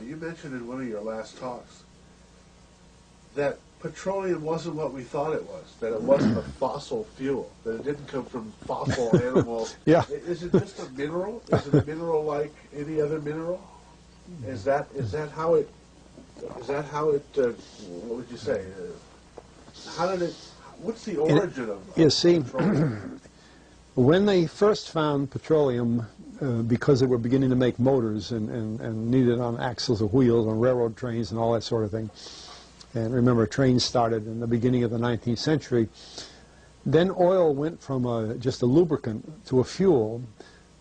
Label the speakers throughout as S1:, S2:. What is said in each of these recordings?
S1: you mentioned in one of your last talks that petroleum wasn't what we thought it was, that it wasn't a fossil fuel, that it didn't come from fossil animals.
S2: Yeah.
S1: Is it just a mineral? Is it a mineral like any other mineral? Is that how it, what would you say? What's the origin of
S2: You see,
S1: petroleum?
S2: when they first found petroleum, because they were beginning to make motors and needed on axles of wheels on railroad trains and all that sort of thing, and remember, trains started in the beginning of the 19th century, then oil went from just a lubricant to a fuel,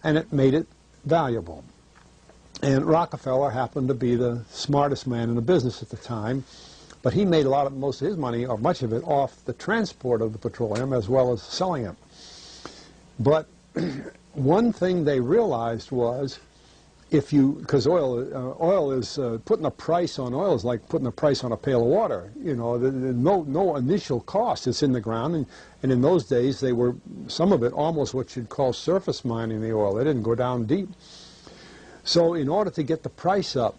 S2: and it made it valuable. And Rockefeller happened to be the smartest man in the business at the time, but he made most of his money, or much of it, off the transport of the petroleum as well as selling it. But one thing they realized was, because oil is putting a price on oil is like putting a price on a pail of water. You know, no initial cost. It's in the ground, and in those days they were, some of it, almost what you'd call surface mining the oil. They didn't go down deep. So in order to get the price up,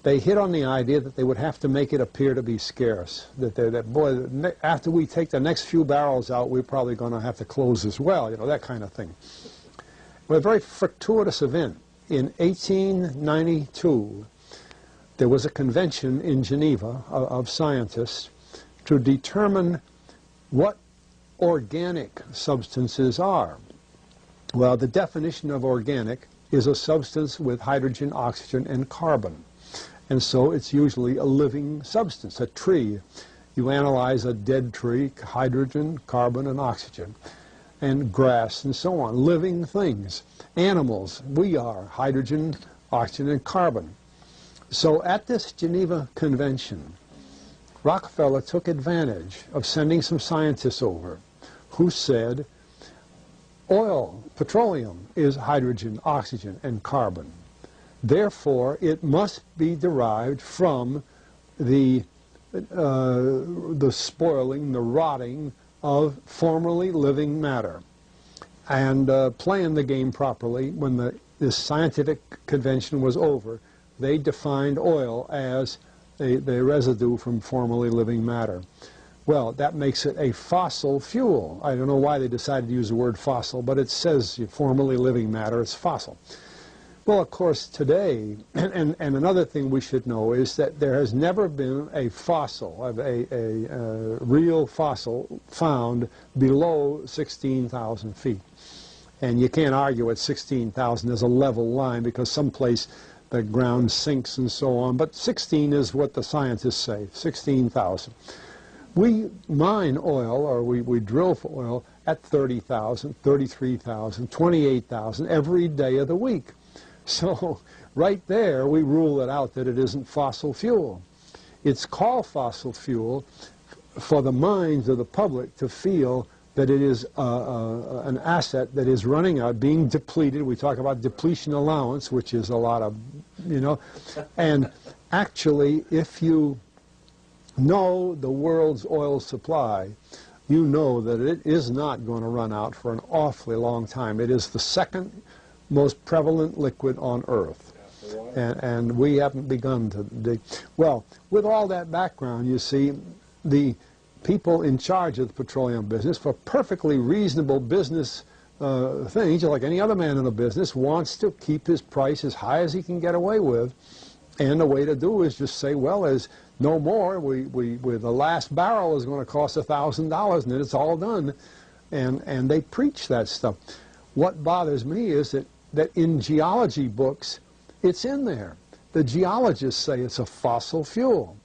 S2: they hit on the idea that they would have to make it appear to be scarce. Boy, after we take the next few barrels out, we're probably going to have to close as well, you know, that kind of thing. Well, a very fortuitous event. In 1892, there was a convention in Geneva of scientists to determine what organic substances are. Well, the definition of organic is a substance with hydrogen, oxygen, and carbon. And so it's usually a living substance, a tree. You analyze a dead tree, hydrogen, carbon, and oxygen, and grass, and so on, living things. Animals, we are hydrogen, oxygen, and carbon. So at this Geneva Convention, Rockefeller took advantage of sending some scientists over who said, oil, petroleum, is hydrogen, oxygen, and carbon. Therefore, it must be derived from the spoiling, the rotting of formerly living matter. And playing the game properly, when this scientific convention was over, they defined oil as the residue from formerly living matter. Well, that makes it a fossil fuel. I don't know why they decided to use the word fossil, but it says formerly living matter, it's fossil. Well, of course, today, and another thing we should know is that there has never been a fossil, a real fossil, found below 16,000 feet. And you can't argue at 16,000 as a level line because someplace the ground sinks and so on. But 16 is what the scientists say, 16,000. We mine oil, or we drill for oil, at 30,000, 33,000, 28,000 every day of the week. So right there, we rule it out that it isn't fossil fuel. It's called fossil fuel for the minds of the public to feel that it is an asset that is running out, being depleted. We talk about depletion allowance, which is a lot of, you know. And actually, if you know the world's oil supply, you know that it is not going to run out for an awfully long time. It is the second most prevalent liquid on Earth. And we haven't begun to dig. Well, with all that background, you see, the people in charge of the petroleum business, for perfectly reasonable business things, like any other man in the business, wants to keep his price as high as he can get away with. And the way to do is just say, well, as no more, the last barrel is going to cost $1,000, and then it's all done. And they preach that stuff. What bothers me is that in geology books, it's in there. The geologists say it's a fossil fuel.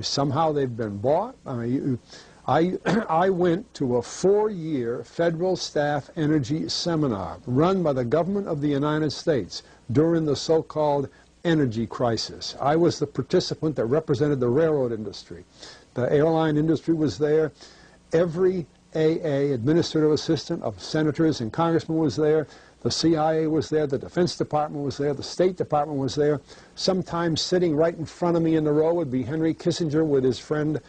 S2: Somehow they've been bought. I mean, I went to a 4-year federal staff energy seminar run by the government of the United States during the so-called energy crisis. I was the participant that represented the railroad industry. The airline industry was there. Every AA, administrative assistant of senators and congressmen, was there. The CIA was there, the Defense Department was there, the State Department was there. Sometimes sitting right in front of me in the row would be Henry Kissinger with his friend,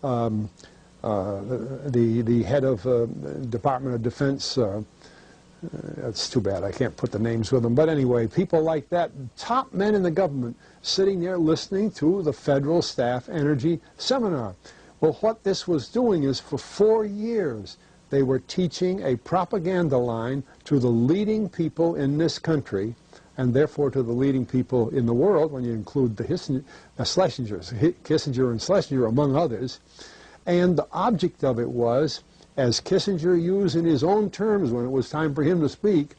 S2: the head of Department of Defense, It's too bad I can't put the names with them. But anyway, people like that, top men in the government, sitting there listening to the Federal Staff Energy Seminar. Well, what this was doing is for 4 years, they were teaching a propaganda line to the leading people in this country, and therefore to the leading people in the world, when you include the Schlesingers, Kissinger and Schlesinger, among others. And the object of it was, as Kissinger used in his own terms when it was time for him to speak,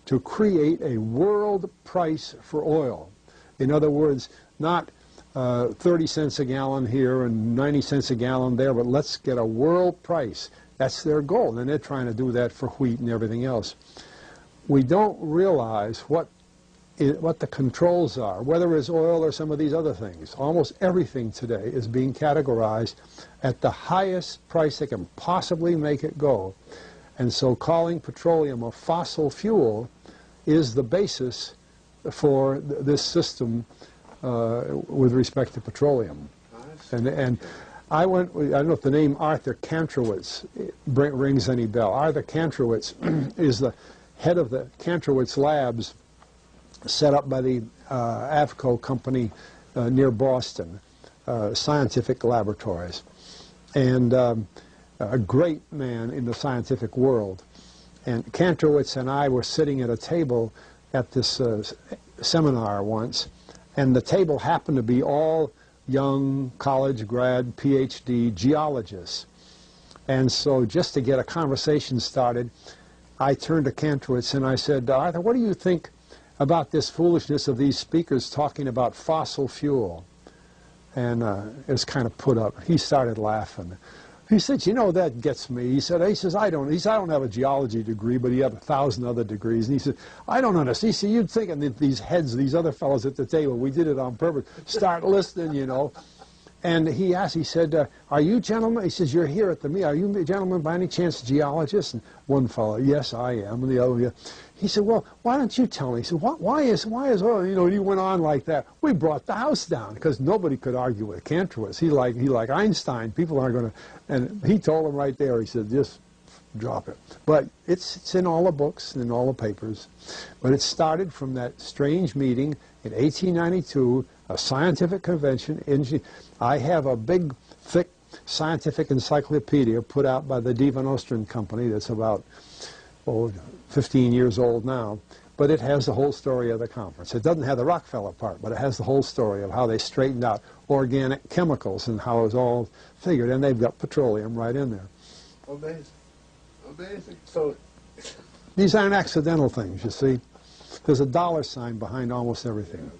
S2: to create a world price for oil. In other words, not 30 cents a gallon here and 90 cents a gallon there, but let's get a world price. That's their goal, and they're trying to do that for wheat and everything else. We don't realize what the controls are, whether it's oil or some of these other things. Almost everything today is being categorized at the highest price they can possibly make it go. And so calling petroleum a fossil fuel is the basis for this system with respect to petroleum. And I don't know if the name Arthur Kantrowitz rings any bell. Arthur Kantrowitz is the head of the Kantrowitz Labs set up by the Avco company near Boston, scientific laboratories. And a great man in the scientific world. And Kantrowitz and I were sitting at a table at this seminar once, and the table happened to be all young college grad, PhD geologists. And so just to get a conversation started, I turned to Kantrowitz and I said, Arthur, what do you think about this foolishness of these speakers talking about fossil fuel? And it was kind of put up. He started laughing. He said, you know, that gets me. He says, I don't have a geology degree, but he had 1,000 other degrees. And he said, I don't understand. He said, you'd think that these heads, these other fellows at the table, we did it on purpose, start listening, you know. And he asked, he said, are you gentlemen, he says, you're here at the meeting, are you gentlemen by any chance geologists? And one fellow, yes, I am. And the other, yeah. He said, well, why don't you tell me? He said, why is oil, you know, he went on like that. We brought the house down because nobody could argue with Kantrowitz. He like Einstein, people aren't going to, and he told him right there, he said, just drop it. But it's in all the books and in all the papers. But it started from that strange meeting in 1892, a scientific convention. I have a big, thick scientific encyclopedia put out by the Divan Ostrin Company that's about 15 years old now, but it has the whole story of the conference. It doesn't have the Rockefeller part, but it has the whole story of how they straightened out organic chemicals and how it was all figured, and they've got petroleum right in there.
S1: Amazing. Amazing. So
S2: these aren't accidental things, you see. There's a dollar sign behind almost everything.